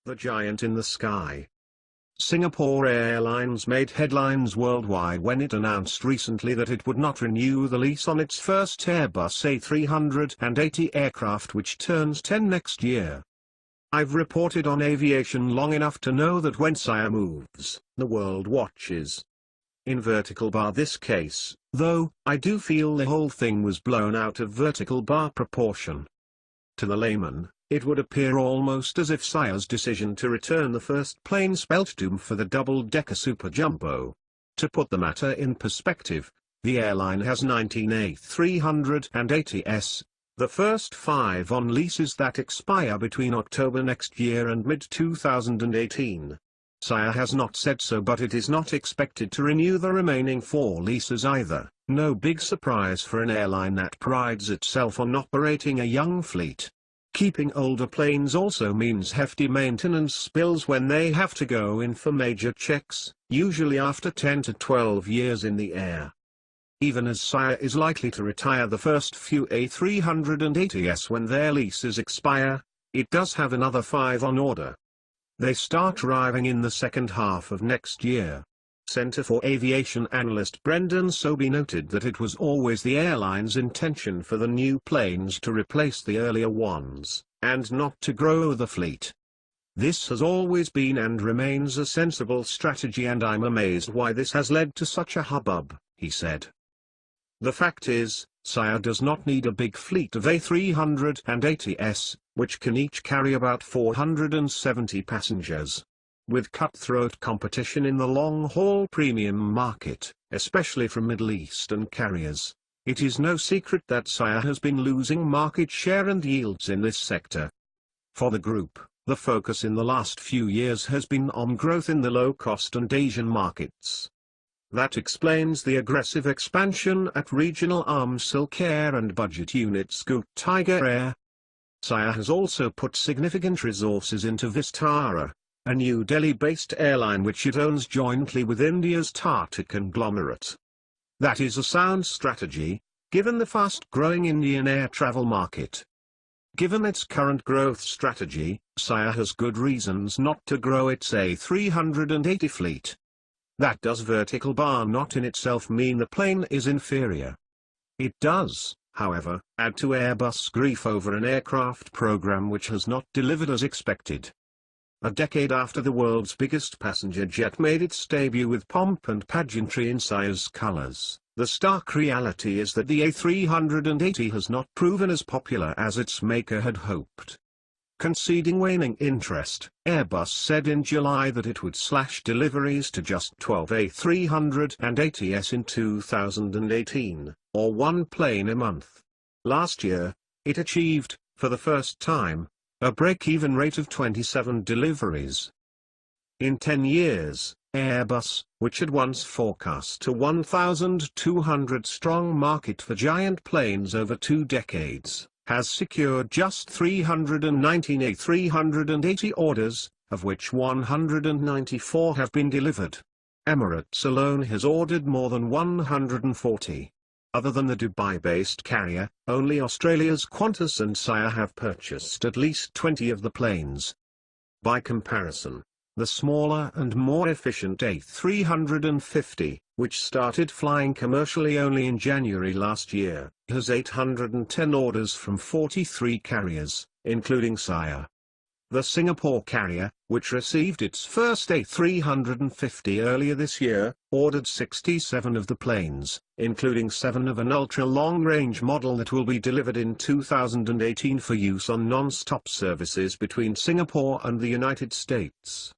The giant in the sky. Singapore Airlines made headlines worldwide when it announced recently that it would not renew the lease on its first Airbus A380 aircraft, which turns 10 next year. I've reported on aviation long enough to know that when SIA moves, the world watches. In vertical bar this case, though, I do feel the whole thing was blown out of vertical bar proportion. To the layman, it would appear almost as if SIA's decision to return the first plane spelt doom for the double-decker Super Jumbo. To put the matter in perspective, the airline has 19 A380s, the first 5 on leases that expire between October next year and mid-2018. SIA has not said so, but it is not expected to renew the remaining 4 leases either. No big surprise for an airline that prides itself on operating a young fleet. Keeping older planes also means hefty maintenance bills when they have to go in for major checks, usually after 10 to 12 years in the air. Even as SIA is likely to retire the first few A380s when their leases expire, it does have another 5 on order. They start arriving in the second half of next year. Center for Aviation analyst Brendan Sobey noted that it was always the airline's intention for the new planes to replace the earlier ones, and not to grow the fleet. This has always been and remains a sensible strategy, and I'm amazed why this has led to such a hubbub, he said. The fact is, SIA does not need a big fleet of A380s, which can each carry about 470 passengers. With cutthroat competition in the long-haul premium market, especially from Middle Eastern carriers, it is no secret that SIA has been losing market share and yields in this sector. For the group, the focus in the last few years has been on growth in the low-cost and Asian markets. That explains the aggressive expansion at regional arms Silk Air and budget unit Scoot Tiger Air. SIA has also put significant resources into Vistara, a New Delhi-based airline which it owns jointly with India's Tata conglomerate. That is a sound strategy, given the fast-growing Indian air travel market. Given its current growth strategy, SIA has good reasons not to grow its A380 fleet. That does vertical bar not in itself mean the plane is inferior. It does, however, add to Airbus' grief over an aircraft program which has not delivered as expected. A decade after the world's biggest passenger jet made its debut with pomp and pageantry in SIA's colors, the stark reality is that the A380 has not proven as popular as its maker had hoped. Conceding waning interest, Airbus said in July that it would slash deliveries to just 12 A380s in 2018, or 1 plane a month. Last year, it achieved, for the first time, a break-even rate of 27 deliveries. In 10 years, Airbus, which had once forecast a 1,200-strong market for giant planes over 2 decades, has secured just 319 A380 orders, of which 194 have been delivered. Emirates alone has ordered more than 140. Other than the Dubai-based carrier, only Australia's Qantas and SIA have purchased at least 20 of the planes. By comparison, the smaller and more efficient A350, which started flying commercially only in January last year, has 810 orders from 43 carriers, including SIA. The Singapore carrier, which received its first A350 earlier this year, ordered 67 of the planes, including 7 of an ultra-long-range model that will be delivered in 2018 for use on non-stop services between Singapore and the United States.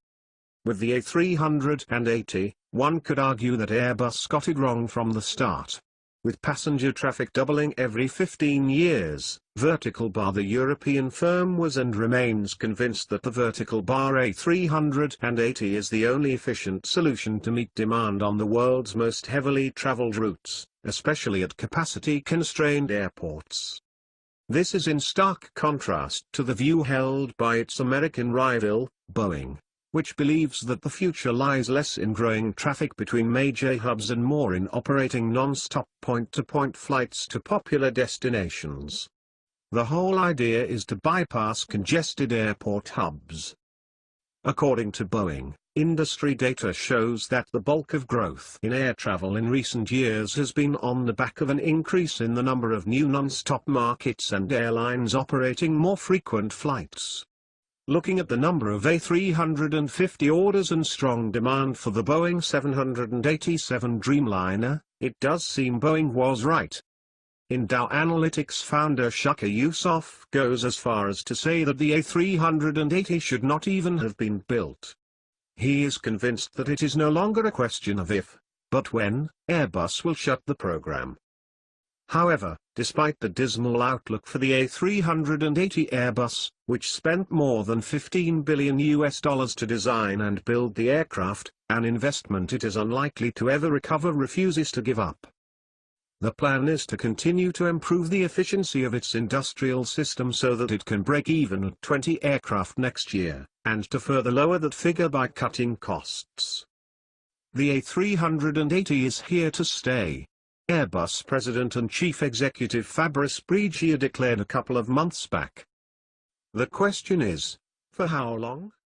With the A380, one could argue that Airbus got it wrong from the start. With passenger traffic doubling every 15 years, Vertical Bar, the European firm, was and remains convinced that the Vertical Bar A380 is the only efficient solution to meet demand on the world's most heavily traveled routes, especially at capacity-constrained airports. This is in stark contrast to the view held by its American rival, Boeing, which believes that the future lies less in growing traffic between major hubs and more in operating non-stop point-to-point flights to popular destinations. The whole idea is to bypass congested airport hubs. According to Boeing, industry data shows that the bulk of growth in air travel in recent years has been on the back of an increase in the number of new non-stop markets and airlines operating more frequent flights. Looking at the number of A350 orders and strong demand for the Boeing 787 Dreamliner, it does seem Boeing was right. In Dow Analytics founder Shaka Youssef goes as far as to say that the A380 should not even have been built. He is convinced that it is no longer a question of if, but when, Airbus will shut the program. However, despite the dismal outlook for the A380 Airbus, which spent more than $15 billion to design and build the aircraft, an investment it is unlikely to ever recover, refuses to give up. The plan is to continue to improve the efficiency of its industrial system so that it can break even at 20 aircraft next year, and to further lower that figure by cutting costs. The A380 is here to stay. Airbus President and Chief Executive Fabrice Bregier declared a couple of months back. The question is, for how long?